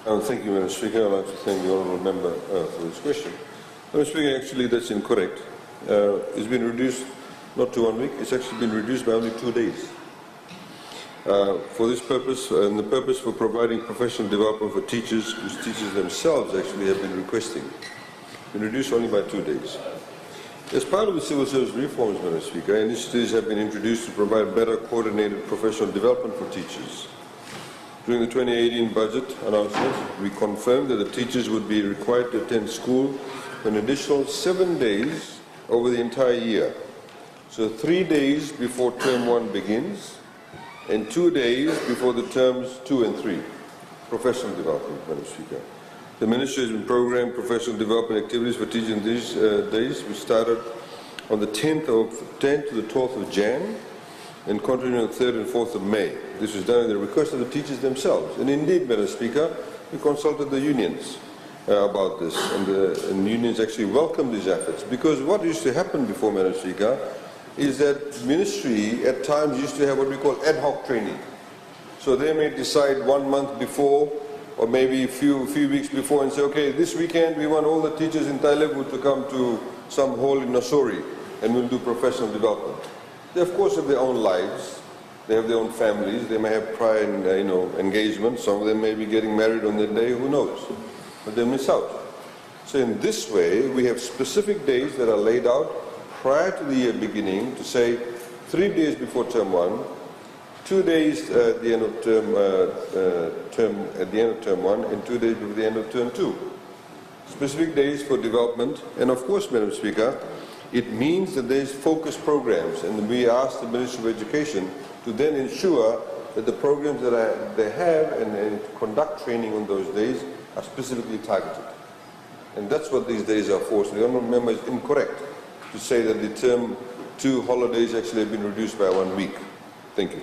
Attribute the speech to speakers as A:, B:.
A: Thank you, Madam Speaker. I'd like to thank the Honourable Member for this question. Madam Speaker, actually that's incorrect. It's been reduced not to 1 week, it's actually been reduced by only 2 days. For this purpose, and the purpose for providing professional development for teachers, whose teachers themselves actually have been requesting, been reduced only by 2 days. As part of the civil service reforms, Madam Speaker, initiatives have been introduced to provide better coordinated professional development for teachers. During the 2018 budget announcement, we confirmed that the teachers would be required to attend school for an additional 7 days over the entire year. So 3 days before term 1 begins and 2 days before the terms 2 and 3. Professional development, Madam Speaker. The Ministry has been programmed professional development activities for teachers in these days, which started on the 10th to the 12th of Jan and continuing on the 3rd and 4th of May. This was done at the request of the teachers themselves. And indeed, Madam Speaker, we consulted the unions about this, and the unions actually welcomed these efforts. Because what used to happen before, Madam Speaker, is that ministry at times used to have what we call ad hoc training. So they may decide 1 month before or maybe a few weeks before and say, okay, this weekend we want all the teachers in Tailevu to come to some hall in Nasori and we'll do professional development. They of course have their own lives, they have their own families, they may have prior engagement, some of them may be getting married on that day, who knows, but they miss out. So in this way we have specific days that are laid out prior to the year beginning to say 3 days before term 1, 2 days at the end of term 1 and 2 days before the end of term 2. Specific days for development, and of course, Madam Speaker, it means that there is focused programs, and we ask the Ministry of Education to then ensure that the programs that they have and conduct training on those days are specifically targeted. And that's what these days are for. So the Honourable Member is incorrect to say that the term 2 holidays actually have been reduced by 1 week. Thank you.